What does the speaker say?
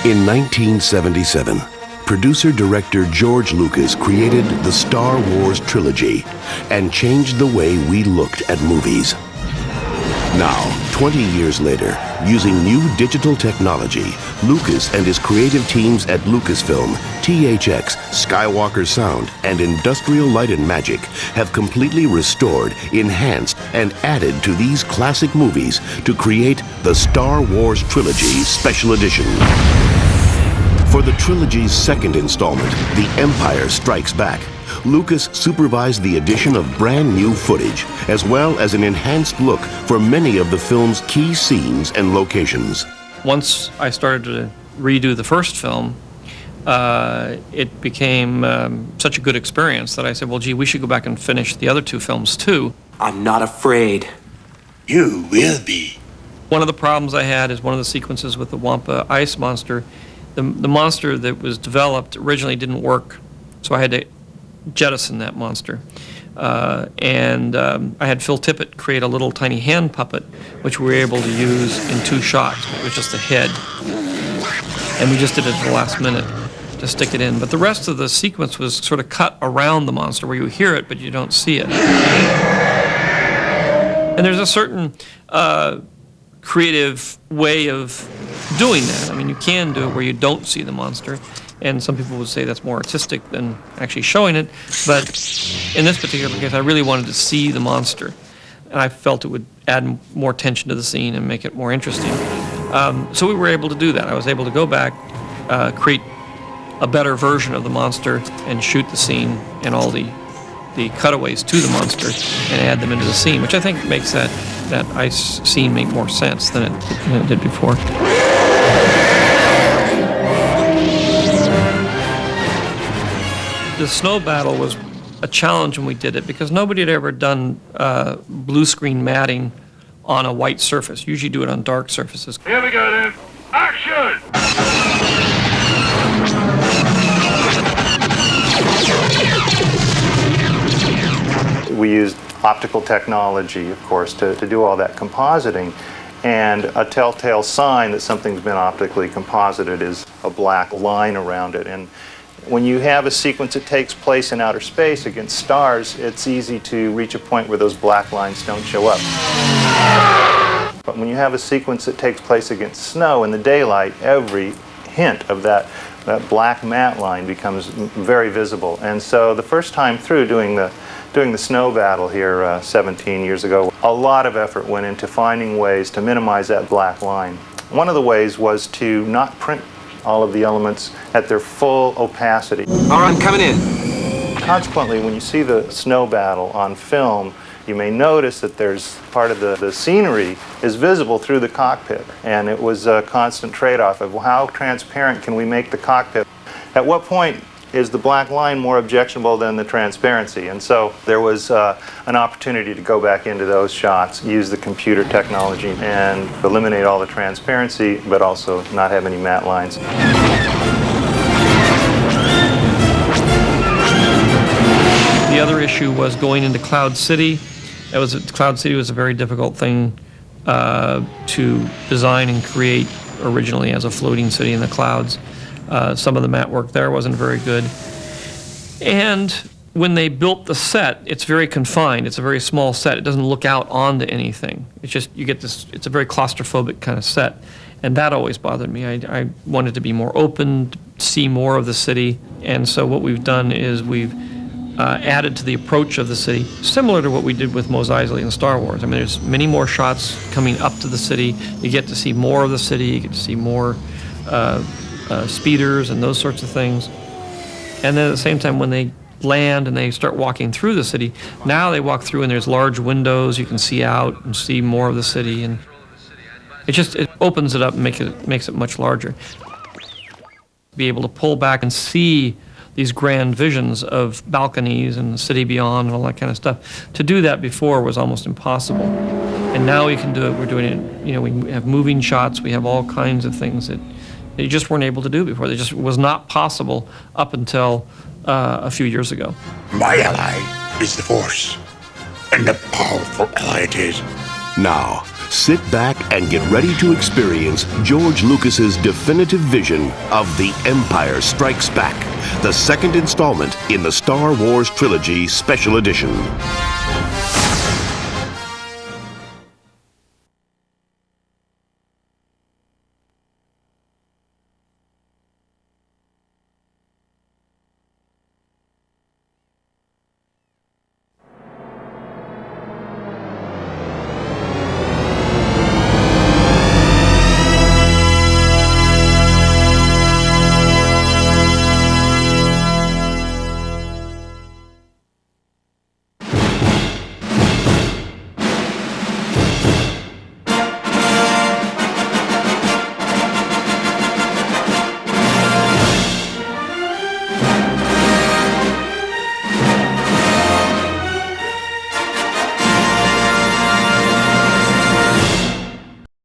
In 1977, producer-director George Lucas created the Star Wars trilogy and changed the way we looked at movies. Now, 20 years later, using new digital technology, Lucas and his creative teams at Lucasfilm, THX, Skywalker Sound, and Industrial Light and Magic have completely restored, enhanced, and added to these classic movies to create the Star Wars Trilogy Special Edition. For the trilogy's second installment, The Empire Strikes Back, Lucas supervised the addition of brand new footage, as well as an enhanced look for many of the film's key scenes and locations. Once I started to redo the first film, it became such a good experience that I said, well, gee, we should go back and finish the other two films too. I'm not afraid. You will be. One of the problems I had is one of the sequences with the Wampa ice monster. The monster that was developed originally didn't work, so I had to jettison that monster. I had Phil Tippett create a little tiny hand puppet, which we were able to use in 2 shots. It was just the head. And we just did it at the last minute to stick it in. But the rest of the sequence was sort of cut around the monster, where you hear it, but you don't see it. And there's a certain creative way of doing that. I mean, you can do it where you don't see the monster, and some people would say that's more artistic than actually showing it, but in this particular case, I really wanted to see the monster, and I felt it would add more tension to the scene and make it more interesting. So we were able to do that. I was able to go back, create a better version of the monster, and shoot the scene and all the cutaways to the monster and add them into the scene, which I think makes that ice scene make more sense than it did before. The snow battle was a challenge when we did it because nobody had ever done blue screen matting on a white surface. You usually do it on dark surfaces. Here we go then. Action! We used optical technology, of course, to do all that compositing. And a telltale sign that something's been optically composited is a black line around it. And when you have a sequence that takes place in outer space against stars, it's easy to reach a point where those black lines don't show up. But when you have a sequence that takes place against snow in the daylight, every hint of that black matte line becomes very visible. And so the first time through doing the snow battle here 17 years ago, a lot of effort went into finding ways to minimize that black line. One of the ways was to not print all of the elements at their full opacity. All right, I'm coming in. Consequently, when you see the snow battle on film, you may notice that there's part of the scenery is visible through the cockpit. And it was a constant trade-off of how transparent can we make the cockpit. At what point is the black line more objectionable than the transparency? And so there was an opportunity to go back into those shots, use the computer technology, and eliminate all the transparency, but also not have any matte lines. The other issue was going into Cloud City. Cloud City was a very difficult thing to design and create originally as a floating city in the clouds. Some of the matte work there wasn't very good. And when they built the set, it's very confined. It's a very small set. It doesn't look out onto anything. It's just, you get this, it's a very claustrophobic kind of set. And that always bothered me. I wanted to be more open, to see more of the city. And so what we've done is we've added to the approach of the city, similar to what we did with Mos Eisley in Star Wars. I mean, there's many more shots coming up to the city. You get to see more of the city. You get to see more speeders and those sorts of things. And then at the same time, when they land and they start walking through the city, now they walk through and there's large windows. You can see out and see more of the city, and it opens it up and makes it much larger. Be able to pull back and see these grand visions of balconies and the city beyond and all that kind of stuff. To do that before was almost impossible. And now we can do it. We're doing it, you know, we have moving shots. We have all kinds of things that you just weren't able to do before. It just was not possible up until a few years ago. My ally is the Force, and a powerful ally it is. Now, Sit back and get ready to experience George Lucas's definitive vision of The Empire Strikes Back, the second installment in the Star Wars Trilogy Special Edition.